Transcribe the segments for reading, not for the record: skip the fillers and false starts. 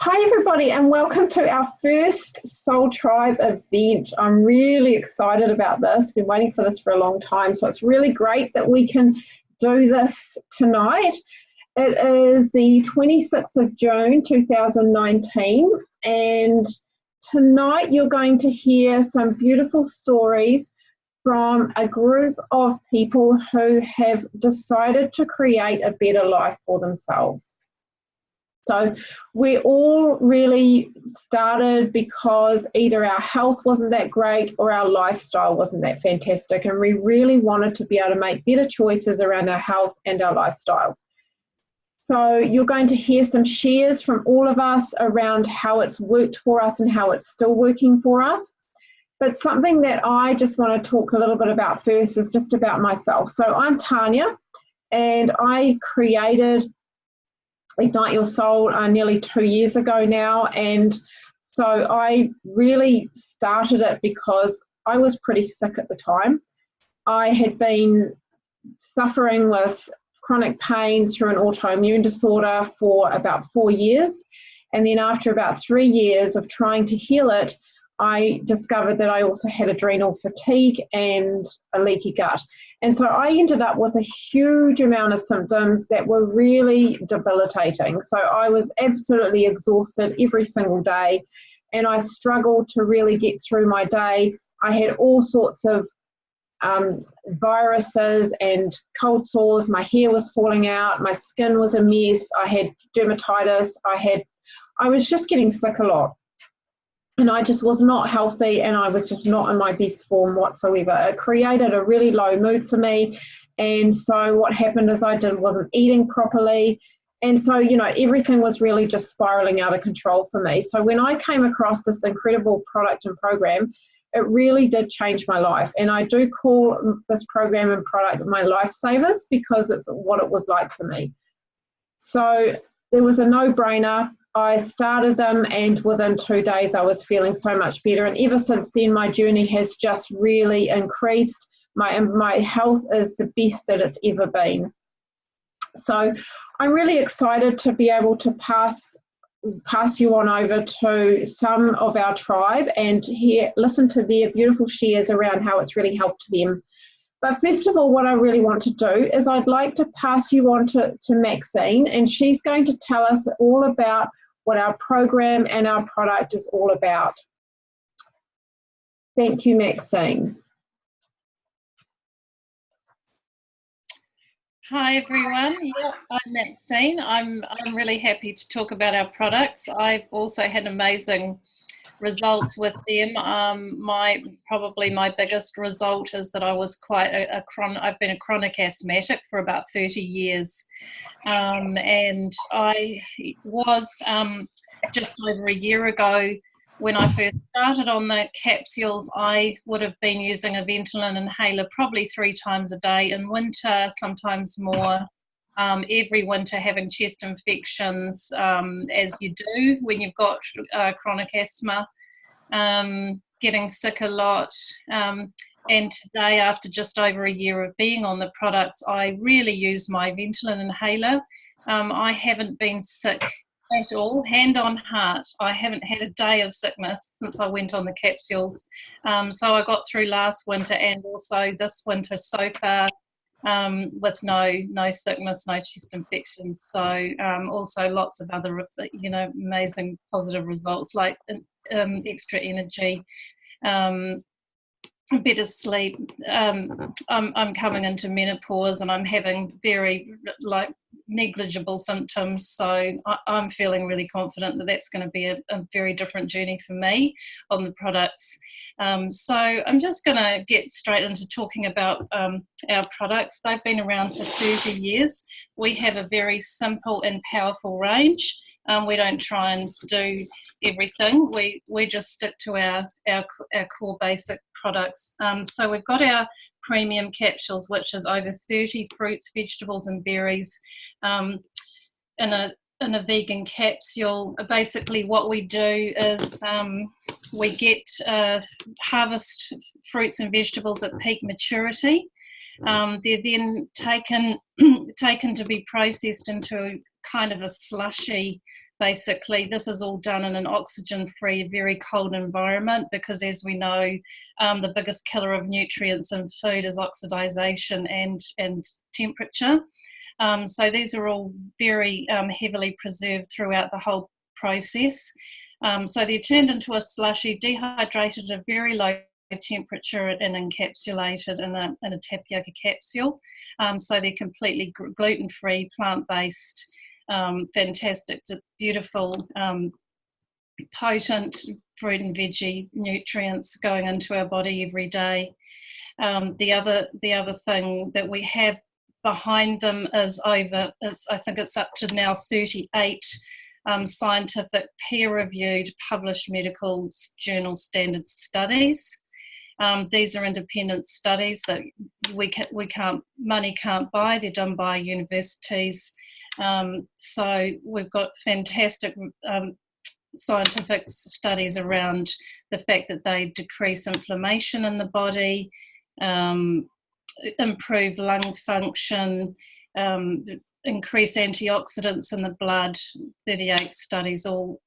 Hi everybody and welcome to our first Soul Tribe event. I'm really excited about this. Been waiting for this for a long time, so it's really great that we can do this tonight. It is the 26th of June 2019 and tonight you're going to hear some beautiful stories from a group of people who have decided to create a better life for themselves. So we all really started because either our health wasn't that great or our lifestyle wasn't that fantastic, and we really wanted to be able to make better choices around our health and our lifestyle. So you're going to hear some shares from all of us around how it's worked for us and how it's still working for us. But something that I just want to talk a little bit about first is just about myself. So I'm Tanya, and I created Ignite Your Soul nearly 2 years ago now, and so I really started it because I was pretty sick at the time. I had been suffering with chronic pain through an autoimmune disorder for about 4 years, and then after about 3 years of trying to heal it, I discovered that I also had adrenal fatigue and a leaky gut. And so I ended up with a huge amount of symptoms that were really debilitating. So I was absolutely exhausted every single day, and I struggled to really get through my day. I had all sorts of viruses and cold sores. My hair was falling out. My skin was a mess. I had dermatitis. I was just getting sick a lot. And I just was not healthy, and I was just not in my best form whatsoever. It created a really low mood for me. And so what happened is I wasn't eating properly. And so, everything was really just spiraling out of control for me. So when I came across this incredible product and program, it really did change my life. And I do call this program and product my lifesavers because it's what it was like for me. So there was a no-brainer. I started them, and within 2 days I was feeling so much better, and ever since then my journey has just really increased. My health is the best that it's ever been. So I'm really excited to be able to pass you on over to some of our tribe and listen to their beautiful shares around how it's really helped them. But first of all, what I really want to do is I'd like to pass you on to Maxine, and she's going to tell us all about what our program and our product is all about. Thank you, Maxine. Hi everyone, I'm Maxine. I'm really happy to talk about our products. I've also had amazing results with them. Probably my biggest result is that I was I've been a chronic asthmatic for about 30 years. And I was just over a year ago, when I first started on the capsules, I would have been using a Ventolin inhaler probably 3 times a day in winter, sometimes more. Every winter having chest infections, as you do when you've got chronic asthma, getting sick a lot. And today, after just over a year of being on the products, I really use my Ventolin inhaler. I haven't been sick at all, hand on heart. I haven't had a day of sickness since I went on the capsules. So I got through last winter and also this winter so far with no sickness, no chest infections. So also lots of other, amazing positive results like extra energy, better sleep. I'm coming into menopause and I'm having very negligible symptoms, so I'm feeling really confident that that's going to be a very different journey for me on the products. So I'm just going to get straight into talking about our products. They've been around for 30 years. We have a very simple and powerful range. We don't try and do everything. We just stick to our core basic products. So we've got our premium capsules, which is over 30 fruits, vegetables and berries in a vegan capsule. Basically what we do is we get harvest fruits and vegetables at peak maturity. They're then taken to be processed into kind of a slushy. Basically, this is all done in an oxygen-free, very cold environment, because as we know, the biggest killer of nutrients in food is oxidization and temperature. So these are all very heavily preserved throughout the whole process. So they're turned into a slushy, dehydrated at a very low temperature and encapsulated in a tapioca capsule. So they're completely gluten-free, plant-based, fantastic, beautiful, potent fruit and veggie nutrients going into our body every day. The other thing that we have behind them is I think it's up to now 38 scientific, peer-reviewed, published medical journal standard studies. These are independent studies that money can't buy. They're done by universities. So we've got fantastic scientific studies around the fact that they decrease inflammation in the body, improve lung function, increase antioxidants in the blood. 38 studies all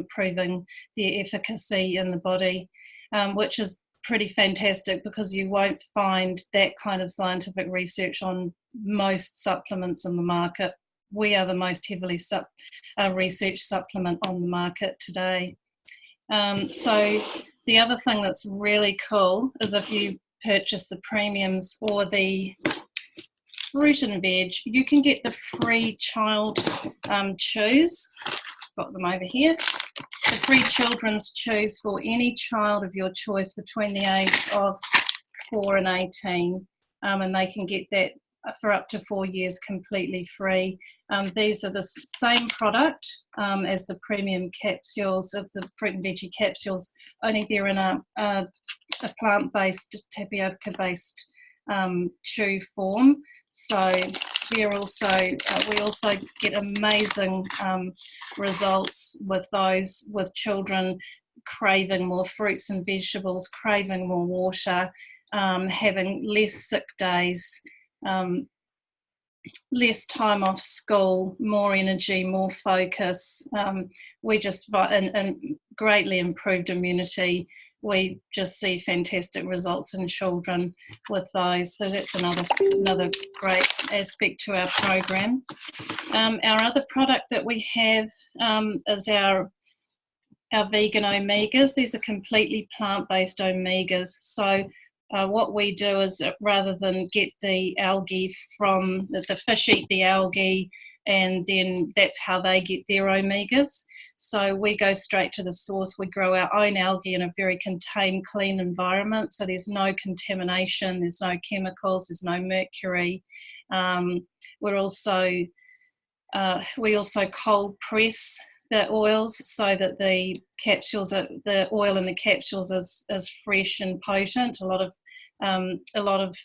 proving their efficacy in the body, which is pretty fantastic, because you won't find that kind of scientific research on most supplements in the market. We are the most heavily researched supplement on the market today. So the other thing that's really cool is if you purchase the premiums or the fruit and veg, you can get the free child chews. Got them over here. The free children's chews for any child of your choice between the age of 4 and 18, and they can get that for up to 4 years completely free. These are the same product as the premium capsules of the fruit and veggie capsules, only they're in a plant-based, tapioca-based chew form. So we also get amazing results with those, with children craving more fruits and vegetables, craving more water, having less sick days, less time off school, more energy, more focus. We just, and greatly improved immunity. We just see fantastic results in children with those. So that's another great aspect to our program. Our other product that we have is our vegan omegas. These are completely plant-based omegas. So what we do is, rather than get the algae from the fish, eat the algae, and then that's how they get their omegas. So we go straight to the source. We grow our own algae in a very contained, clean environment. So there's no contamination, there's no chemicals, there's no mercury. We also cold press the oils so that the oil in the capsules is fresh and potent. A lot of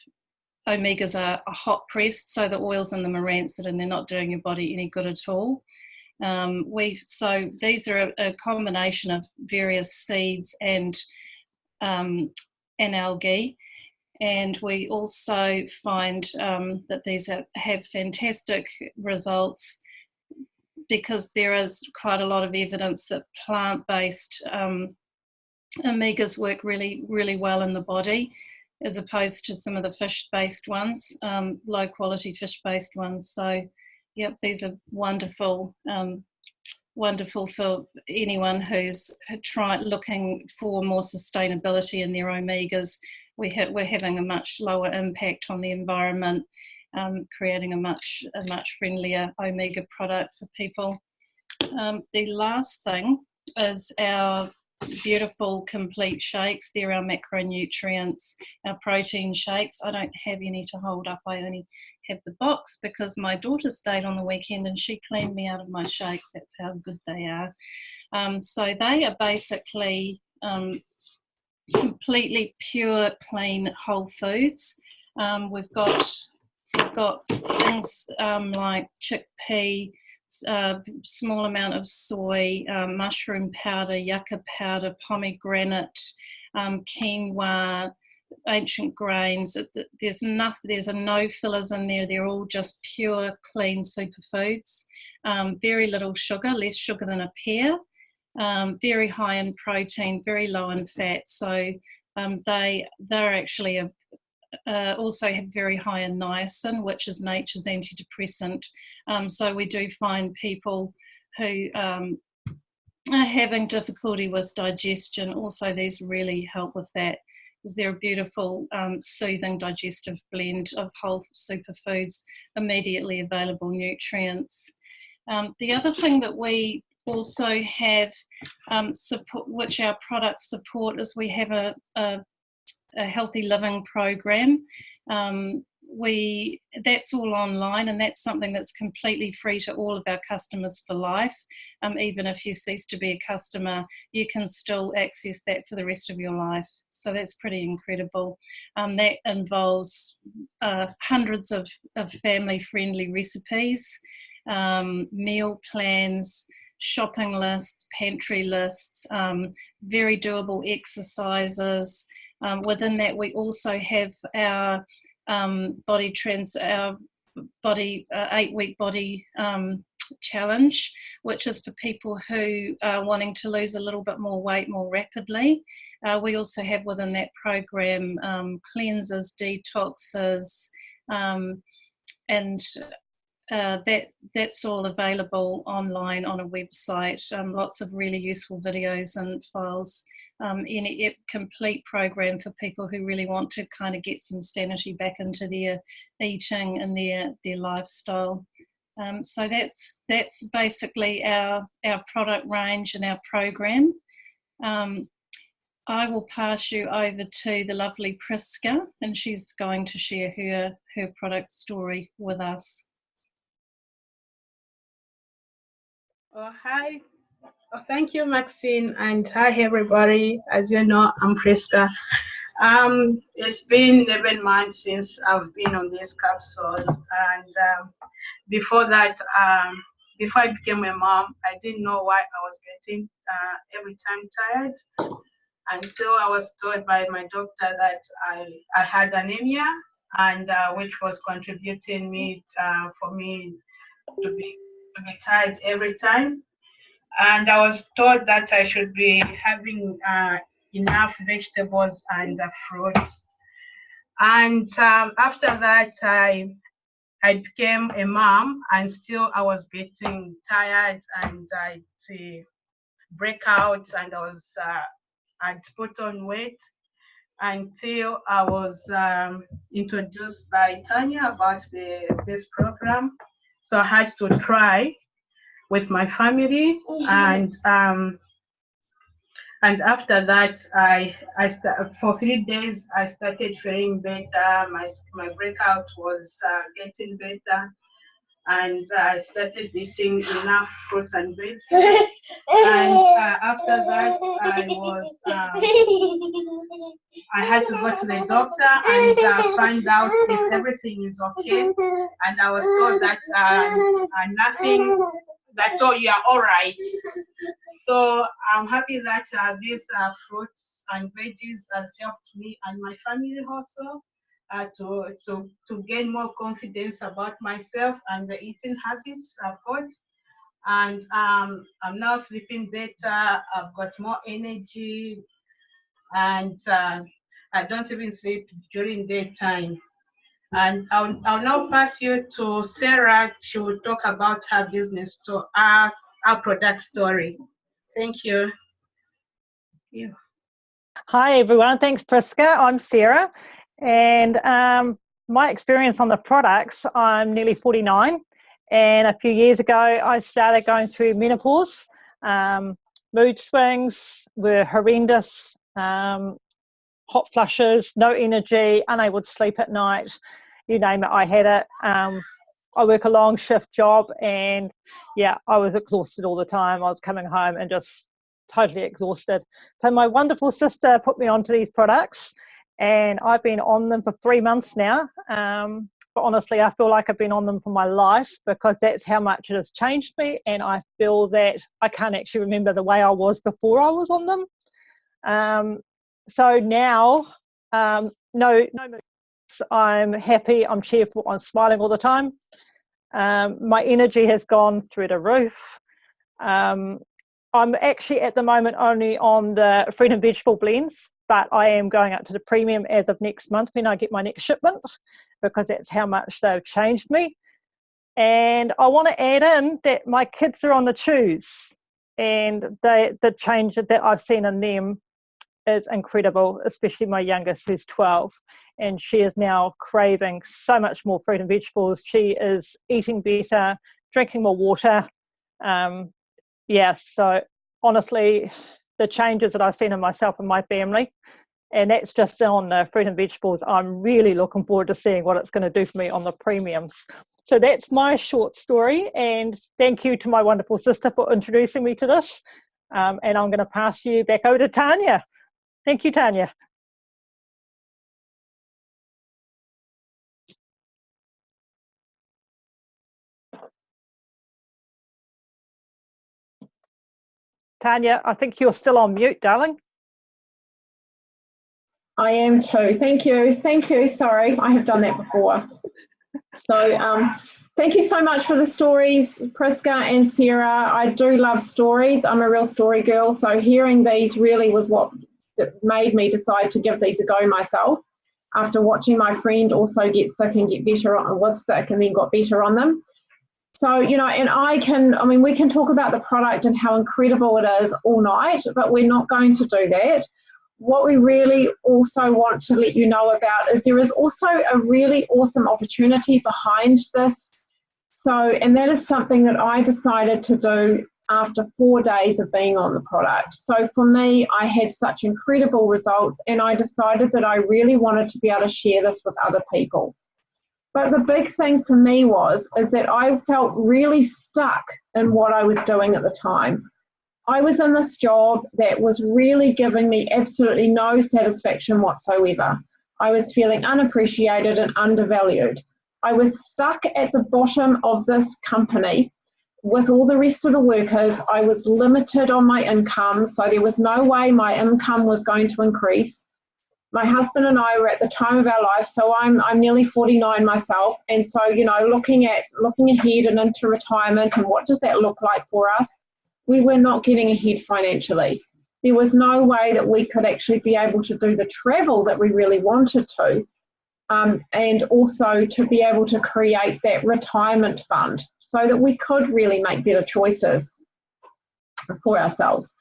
omegas are hot pressed, so the oils in them are rancid and they're not doing your body any good at all. So these are a combination of various seeds and algae, and we also find that these have fantastic results, because there is quite a lot of evidence that plant-based omegas work really, really well in the body, as opposed to some of the fish-based ones, low-quality fish-based ones. So, yep, these are wonderful, wonderful for anyone who's looking for more sustainability in their omegas. We're having a much lower impact on the environment, creating a much friendlier omega product for people. The last thing is our beautiful complete shakes. They're our macronutrients, our protein shakes. I don't have any to hold up. I only have the box because my daughter stayed on the weekend and she cleaned me out of my shakes. That's how good they are. So they are basically completely pure, clean, whole foods. We've got things like chickpea, small amount of soy, mushroom powder, yucca powder, pomegranate, quinoa, ancient grains. There's a no fillers in there. They're all just pure, clean superfoods. Very little sugar, less sugar than a pear. Very high in protein, very low in fat. So they're actually also have very high in niacin, which is nature's antidepressant. So we do find people who are having difficulty with digestion, also these really help with that, because they're a beautiful soothing digestive blend of whole superfoods, immediately available nutrients. The other thing that we also have support, which our products support, is we have a healthy living program. That's all online, and that's something that's completely free to all of our customers for life. Even if you cease to be a customer, you can still access that for the rest of your life. So that's pretty incredible. That involves hundreds of family-friendly recipes, meal plans, shopping lists, pantry lists, very doable exercises. Within that, we also have our 8-week body challenge, which is for people who are wanting to lose a little bit more weight more rapidly. We also have within that program cleanses, detoxes, and that's all available online on a website. Lots of really useful videos and files in a complete program for people who really want to kind of get some sanity back into their eating and their lifestyle. So that's basically our product range and our program. I will pass you over to the lovely Priska, and she's going to share her product story with us. Oh, hi. Oh, thank you, Maxine, and hi, everybody. As you know, I'm Priska. It's been 11 months since I've been on these capsules, and before that, before I became a mom, I didn't know why I was getting every time tired, until I was told by my doctor that I had anemia, and which was contributing me for me to be tired every time. And I was told that I should be having enough vegetables and fruits. And after that, I became a mom, and still I was getting tired, and I'd break out, and I'd put on weight, until I was introduced by Tanya about this program. So I had to try with my family, and after that, for 3 days I started feeling better. My breakout was getting better, and I started eating enough fruits and vegetables. And after that, I had to go to the doctor and find out if everything is okay. And I was told that nothing. That's all. You are all right. So I'm happy that these fruits and veggies has helped me and my family also to gain more confidence about myself and the eating habits I've got. And I'm now sleeping better. I've got more energy, and I don't even sleep during daytime. And I'll now pass you to Sarah. She will talk about her business, to our product story. Thank you. Yeah. Hi, everyone. Thanks, Priska. I'm Sarah. And my experience on the products, I'm nearly 49. And a few years ago, I started going through menopause. Mood swings were horrendous. Hot flushes, no energy, unable to sleep at night, you name it, I had it. I work a long shift job, and yeah, I was exhausted all the time. I was coming home and just totally exhausted. So my wonderful sister put me onto these products, and I've been on them for 3 months now. But honestly, I feel like I've been on them for my life, because that's how much it has changed me, and I feel that I can't actually remember the way I was before I was on them. So now No moods. I'm happy, I'm cheerful, I'm smiling all the time. My energy has gone through the roof. I'm actually at the moment only on the fruit and vegetable blends, but I am going up to the premium as of next month when I get my next shipment, because that's how much they've changed me. And I want to add in that my kids are on the chews, and the change that I've seen in them is incredible, especially my youngest, who's 12, and she is now craving so much more fruit and vegetables. She is eating better, drinking more water. So honestly, the changes that I've seen in myself and my family, and that's just on the fruit and vegetables, I'm really looking forward to seeing what it's going to do for me on the premiums. So that's my short story, and thank you to my wonderful sister for introducing me to this. And I'm going to pass you back over to Tanya. Thank you, Tanya. Tanya, I think you're still on mute, darling. I am too. Thank you. Thank you. Sorry, I have done that before. So thank you so much for the stories, Prisca and Sarah. I do love stories. I'm a real story girl. So hearing these really was what made me decide to give these a go myself, after watching my friend also get sick and get better on, was sick and then got better on them. So, you know, and we can talk about the product and how incredible it is all night, but we're not going to do that. What we really also want to let you know about is there is also a really awesome opportunity behind this. So, and that is something that I decided to do after 4 days of being on the product. So for me, I had such incredible results, and I decided that I really wanted to be able to share this with other people. But the big thing for me is that I felt really stuck in what I was doing at the time. I was in this job that was really giving me absolutely no satisfaction whatsoever. I was feeling unappreciated and undervalued. I was stuck at the bottom of this company with all the rest of the workers. I was limited on my income, so there was no way my income was going to increase. My husband and I were at the time of our life, so I'm nearly 49 myself, and so, you know, looking ahead and into retirement and what does that look like for us, we were not getting ahead financially. There was no way that we could actually be able to do the travel that we really wanted to, and also to be able to create that retirement fund so that we could really make better choices for ourselves.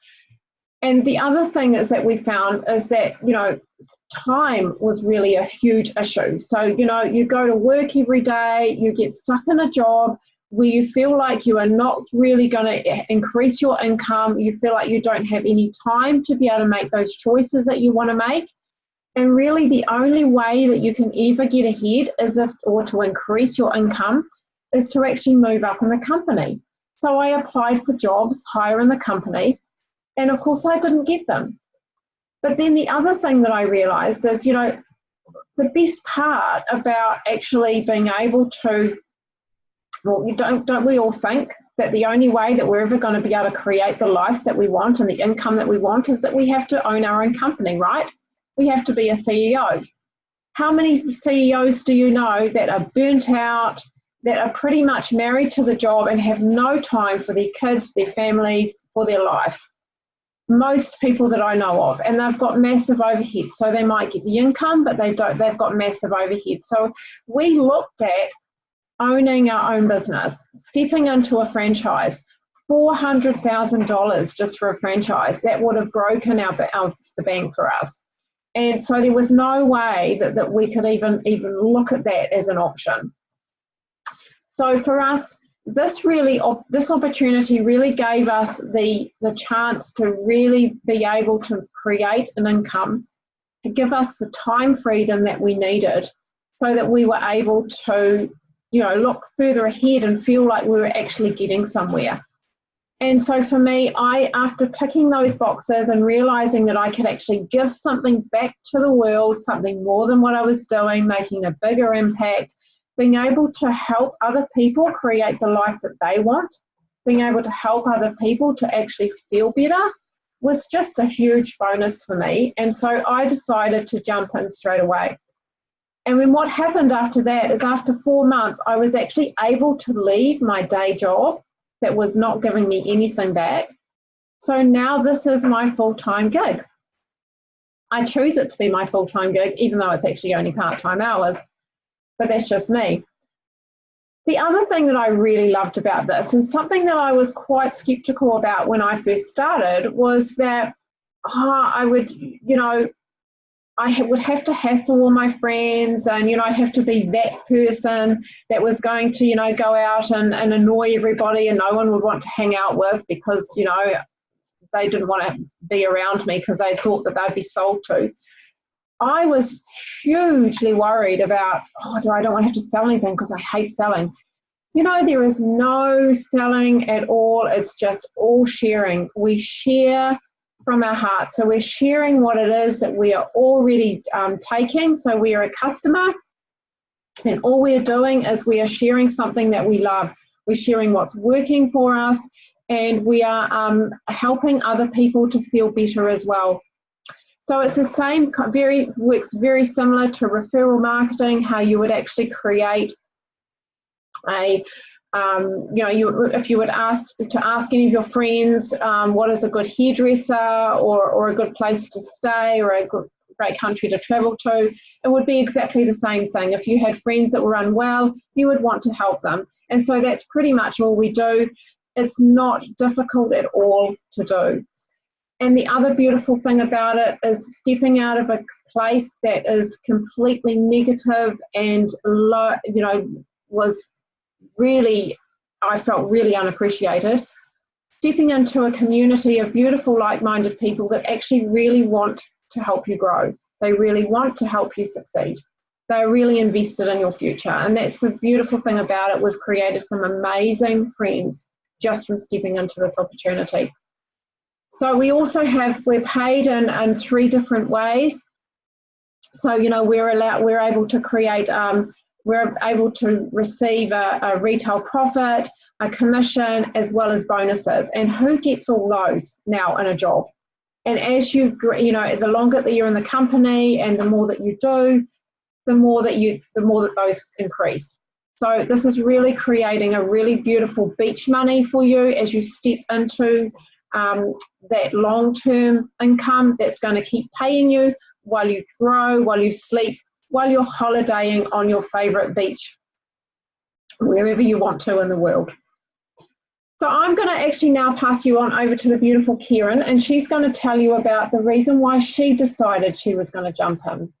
And the other thing is that we found is that, you know, time was really a huge issue. So, you know, you go to work every day, you get stuck in a job where you feel like you are not really going to increase your income. You feel like you don't have any time to be able to make those choices that you want to make. And really the only way that you can ever get ahead or to increase your income is to actually move up in the company. So I applied for jobs higher in the company, and of course I didn't get them. But then the other thing that I realized is, you know, the best part about actually being able to, well, don't we all think that the only way that we're ever going to be able to create the life that we want and the income that we want is that we have to own our own company, right? We have to be a CEO. How many CEOs do you know that are burnt out, that are pretty much married to the job and have no time for their kids, their families, for their life? Most people that I know of, and they've got massive overheads. So they might get the income, but they've got massive overheads. So we looked at owning our own business, stepping into a franchise, $400,000 just for a franchise. That would have broken the bank for us. And so there was no way that we could even look at that as an option. So for us, this opportunity really gave us the chance to really be able to create an income, to give us the time freedom that we needed so that we were able to, you know, look further ahead and feel like we were actually getting somewhere. And so for me, after ticking those boxes and realizing that I could actually give something back to the world, something more than what I was doing, making a bigger impact, being able to help other people create the life that they want, being able to help other people to actually feel better, was just a huge bonus for me. And so I decided to jump in straight away. And then what happened after that is after 4 months, I was actually able to leave my day job that was not giving me anything back. So now this is my full-time gig. I choose it to be my full-time gig, even though it's actually only part-time hours, but that's just me. The other thing that I really loved about this, and something that I was quite skeptical about when I first started, was that I would, I would have to hassle all my friends, and, I'd have to be that person that was going to, go out and annoy everybody, and no one would want to hang out with because, they didn't want to be around me because they thought that they'd be sold to. I was hugely worried about, I don't want to have to sell anything because I hate selling. There is no selling at all. It's just all sharing. We share from our heart. So we're sharing what it is that we are already taking. So we are a customer, and all we're doing is we are sharing something that we love. We're sharing what's working for us, and we are helping other people to feel better as well. So it's the same, works very similar to referral marketing, how you would actually create a, if you would ask any of your friends what is a good hairdresser or a good place to stay or a great country to travel to, it would be exactly the same thing. If you had friends that were unwell, you would want to help them. And so that's pretty much all we do. It's not difficult at all to do. And the other beautiful thing about it is stepping out of a place that is completely negative and low, was really, I felt really unappreciated. Stepping into a community of beautiful, like-minded people that actually really want to help you grow. They really want to help you succeed. They're really invested in your future. And that's the beautiful thing about it. We've created some amazing friends just from stepping into this opportunity. So we also we're paid in 3 different ways. So, we're able to create, we're able to receive a retail profit, a commission, as well as bonuses. And who gets all those now in a job? And as the longer that you're in the company and the more that you do, the more that those increase. So this is really creating a really beautiful beach money for you as you step into that long-term income that's going to keep paying you while you grow, while you sleep, while you're holidaying on your favorite beach, wherever you want to in the world. So I'm going to actually now pass you on over to the beautiful Kieran, and she's going to tell you about the reason why she decided she was going to jump in.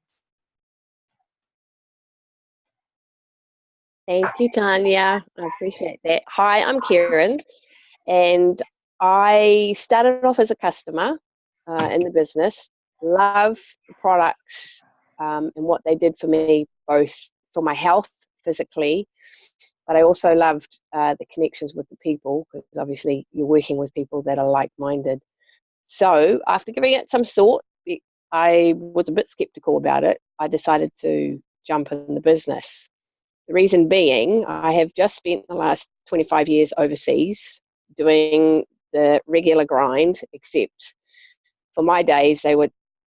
Thank you, Tanya. I appreciate that. Hi, I'm Kieran, and I started off as a customer in the business. Loved the products and what they did for me, both for my health physically, but I also loved the connections with the people, because obviously you're working with people that are like-minded. So after giving it some thought, I was a bit skeptical about it. I decided to jump in the business. The reason being, I have just spent the last 25 years overseas doing the regular grind, except for my days, they were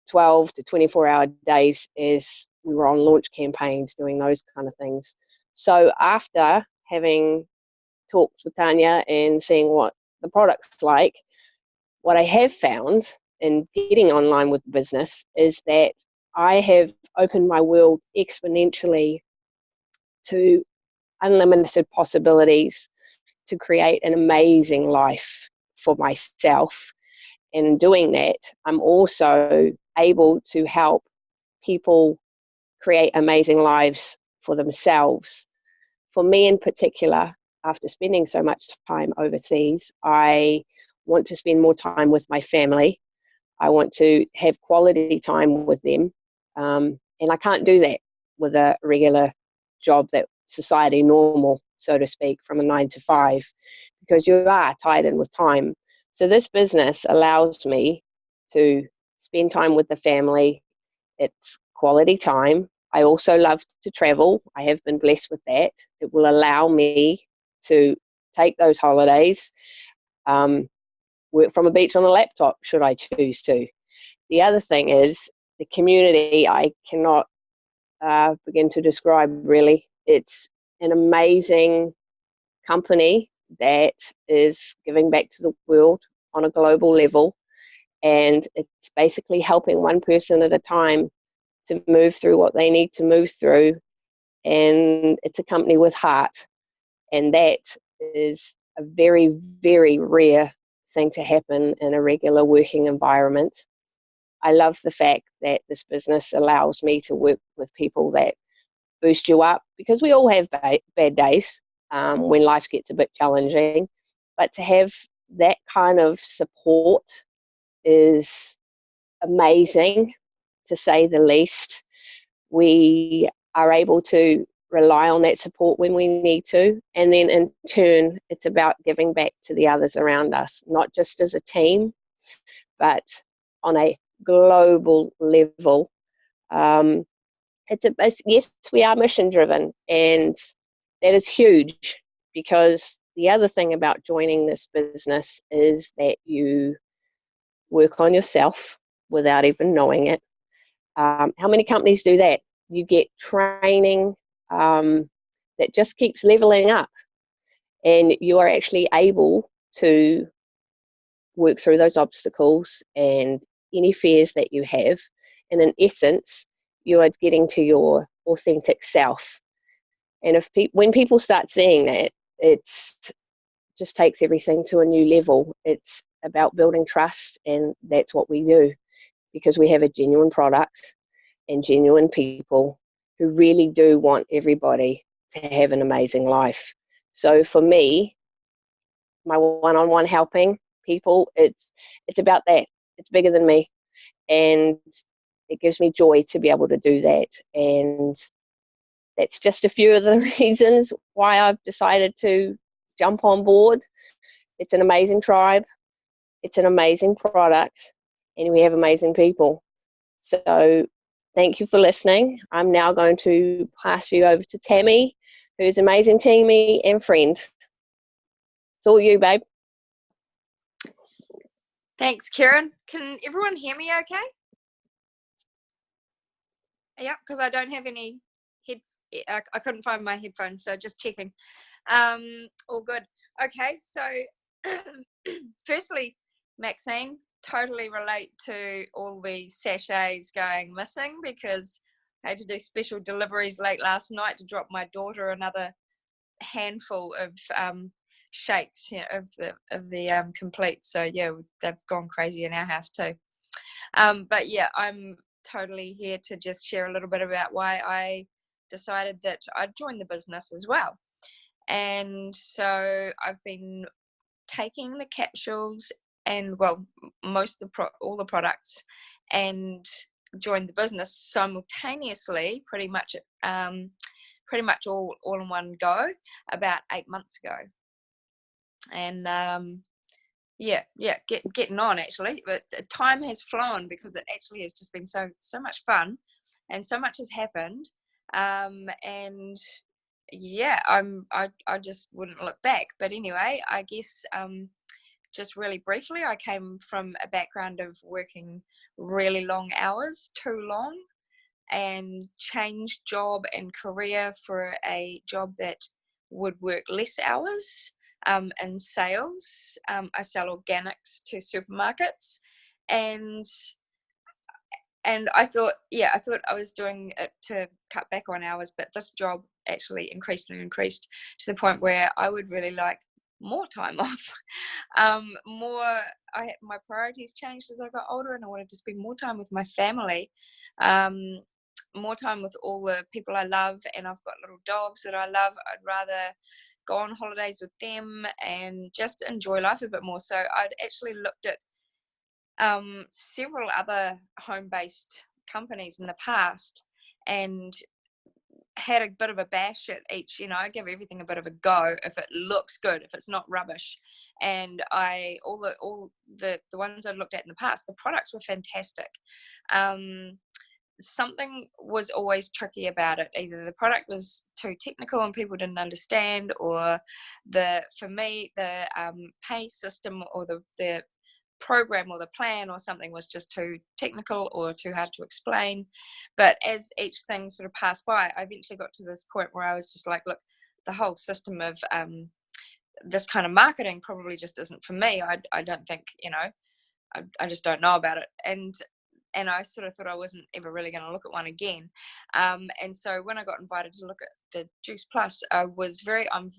12 to 24-hour days as we were on launch campaigns, doing those kind of things. So after having talked with Tanya and seeing what the product's like, what I have found in getting online with the business is that I have opened my world exponentially to unlimited possibilities to create an amazing life for myself. And in doing that, I'm also able to help people create amazing lives for themselves. For me in particular, after spending so much time overseas, I want to spend more time with my family. I want to have quality time with them. And I can't do that with a regular job that society normal, so to speak, from a 9 to 5, because you are tied in with time. So this business allows me to spend time with the family. It's quality time. I also love to travel. I have been blessed with that. It will allow me to take those holidays work from a beach on a laptop should I choose to. The other thing is the community. I cannot begin to describe, really. It's an amazing company that is giving back to the world on a global level, and it's basically helping one person at a time to move through what they need to move through. And it's a company with heart, and that is a very, very rare thing to happen in a regular working environment. I love the fact that this business allows me to work with people that boost you up, because we all have bad days when life gets a bit challenging, but to have that kind of support is amazing, to say the least. We are able to rely on that support when we need to, and then in turn it's about giving back to the others around us, not just as a team but on a global level. Yes, we are mission driven, and that is huge, because the other thing about joining this business is that you work on yourself without even knowing it. How many companies do that? You get training that just keeps leveling up, and you are actually able to work through those obstacles and any fears that you have. And in essence, you are getting to your authentic self. And when people start seeing that, it's just takes everything to a new level. It's about building trust, and that's what we do, because we have a genuine product and genuine people who really do want everybody to have an amazing life. So for me, my one-on-one helping people, it's about that. It's bigger than me, and it gives me joy to be able to do that. And that's just a few of the reasons why I've decided to jump on board. It's an amazing tribe, it's an amazing product, and we have amazing people. So thank you for listening. I'm now going to pass you over to Tammy, who's an amazing teammate and friend. It's all you, babe. Thanks, Kieran. Can everyone hear me okay? Yep, because I don't have any I couldn't find my headphones, so just checking. All good. Okay, so firstly, Maxine, totally relate to all the sachets going missing, because I had to do special deliveries late last night to drop my daughter another handful of shakes, of the complete. So yeah, they've gone crazy in our house too. But yeah, I'm totally here to just share a little bit about why I decided that I'd join the business as well. And so I've been taking the capsules and, well, all the products, and joined the business simultaneously, pretty much all in one go, about 8 months ago. And getting on, actually, but time has flown, because it actually has just been so much fun, and so much has happened. And yeah, I just wouldn't look back. But anyway, I guess just really briefly, I came from a background of working really long hours, too long, and changed job and career for a job that would work less hours. In sales, I sell organics to supermarkets, and I thought I was doing it to cut back on hours, but this job actually increased to the point where I would really like more time off. My priorities changed as I got older, and I wanted to spend more time with my family, more time with all the people I love, and I've got little dogs that I love. I'd rather go on holidays with them and just enjoy life a bit more. So I'd actually looked at several other home-based companies in the past, and had a bit of a bash at each. Give everything a bit of a go if it looks good, if it's not rubbish. And all the ones I looked at in the past, the products were fantastic. Something was always tricky about it. Either the product was too technical and people didn't understand, or the pay system, or the program or the plan or something was just too technical or too hard to explain. But as each thing sort of passed by, I eventually got to this point where I was just like, look, the whole system of this kind of marketing probably just isn't for me. I don't think, you know, I just don't know about it. And I sort of thought I wasn't ever really going to look at one again. And so when I got invited to look at the Juice Plus, I'm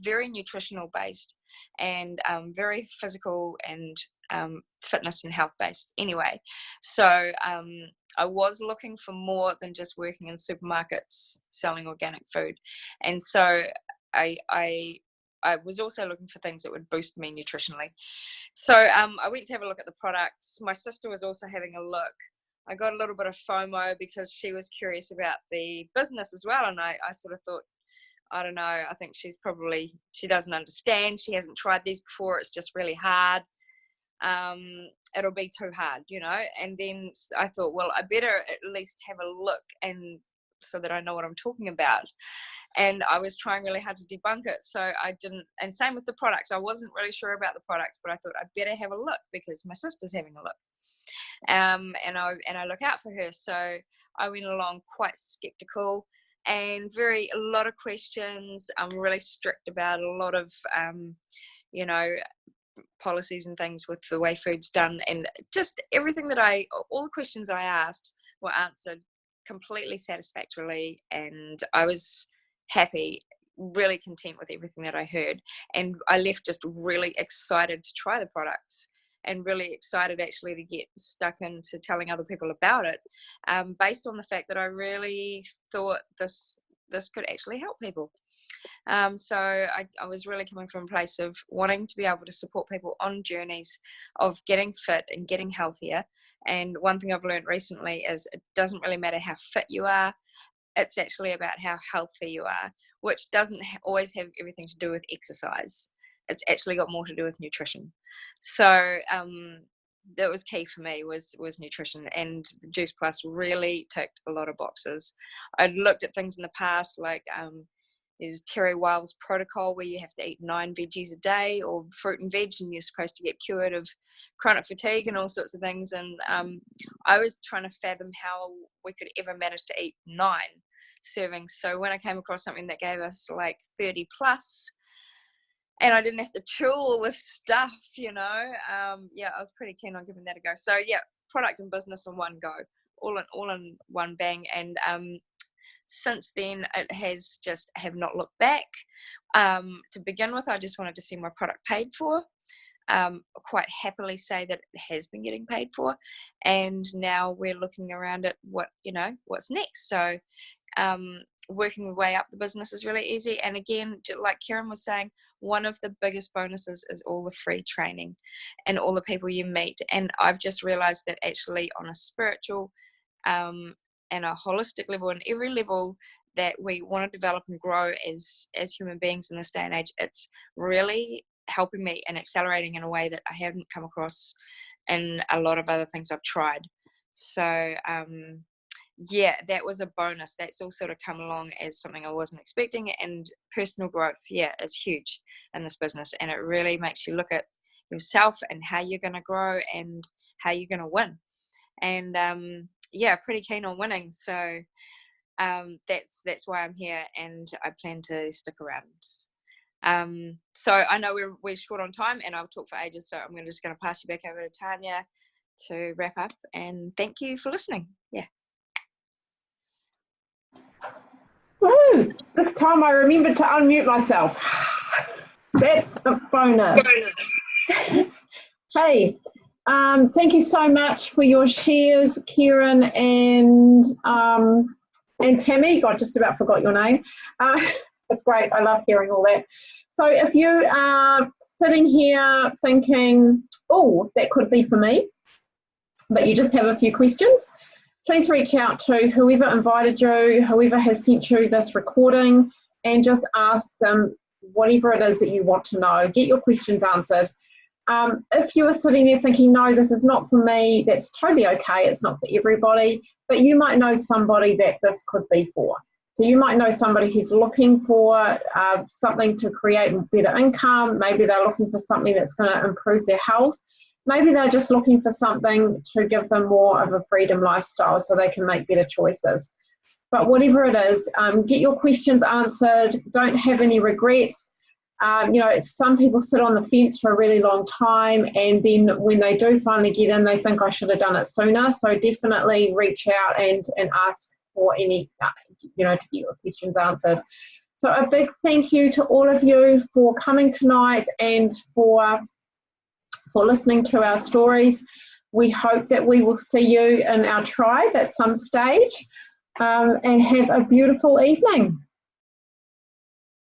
very nutritional based and very physical and fitness and health based anyway. So I was looking for more than just working in supermarkets selling organic food. And so I was also looking for things that would boost me nutritionally. So I went to have a look at the products. My sister was also having a look. I got a little bit of FOMO because she was curious about the business as well. And I sort of thought, I don't know, I think she doesn't understand. She hasn't tried these before. It's just really hard. It'll be too hard, you know. And then I thought, well, I better at least have a look and so that I know what I'm talking about. And I was trying really hard to debunk it, so I didn't. And same with the products. I wasn't really sure about the products, but I thought I'd better have a look because my sister's having a look, and I look out for her. So I went along quite skeptical and a lot of questions. I'm really strict about a lot of, you know, policies and things with the way food's done, and just everything all the questions I asked were answered completely satisfactorily, and I was happy, really content with everything that I heard, and I left just really excited to try the products and really excited actually to get stuck into telling other people about it, based on the fact that I really thought this could actually help people. So I was really coming from a place of wanting to be able to support people on journeys of getting fit and getting healthier. And one thing I've learned recently is it doesn't really matter how fit you are. It's actually about how healthy you are, which doesn't always have everything to do with exercise. It's actually got more to do with nutrition. So that was key for me was nutrition, and the Juice Plus really ticked a lot of boxes. I'd looked at things in the past like there's Terry Weil's protocol where you have to eat 9 veggies a day or fruit and veg, and you're supposed to get cured of chronic fatigue and all sorts of things. And I was trying to fathom how we could ever manage to eat 9 servings. So when I came across something that gave us like 30 plus, and I didn't have to chew all this stuff, you know, yeah, I was pretty keen on giving that a go. So yeah, product and business in one go, all in one bang. And since then, it has just have not looked back. To begin with, I just wanted to see my product paid for. Quite happily say that it has been getting paid for, and now we're looking around at what's next. So working the way up the business is really easy. And again, like Kieran was saying, one of the biggest bonuses is all the free training and all the people you meet. And I've just realized that actually on a spiritual and a holistic level, and every level that we want to develop and grow as human beings in this day and age, it's really helping me and accelerating in a way that I haven't come across in a lot of other things I've tried. So yeah, that was a bonus. That's all sort of come along as something I wasn't expecting. And personal growth, yeah, is huge in this business, and it really makes you look at yourself and how you're going to grow and how you're going to win. And yeah, pretty keen on winning. So that's why I'm here, and I plan to stick around. So I know we're short on time, and I'll talk for ages. So I'm just going to pass you back over to Tanya to wrap up. And thank you for listening. Yeah. Woo! This time I remembered to unmute myself. That's a bonus. Hey, thank you so much for your shares, Kieran and Tammy. God, just about forgot your name. That's great. I love hearing all that. So if you are sitting here thinking, oh, that could be for me, but you just have a few questions, please reach out to whoever invited you, whoever has sent you this recording, and just ask them whatever it is that you want to know. Get your questions answered. If you are sitting there thinking, no, this is not for me, that's totally okay. It's not for everybody, but you might know somebody that this could be for. So you might know somebody who's looking for something to create better income. Maybe they're looking for something that's going to improve their health. maybe they're just looking for something to give them more of a freedom lifestyle so they can make better choices. But whatever it is, get your questions answered. Don't have any regrets. You know, some people sit on the fence for a really long time, and then when they do finally get in, they think I should have done it sooner. So definitely reach out and ask for any, you know, to get your questions answered. So a big thank you to all of you for coming tonight and for listening to our stories. We hope that we will see you in our tribe at some stage, and have a beautiful evening.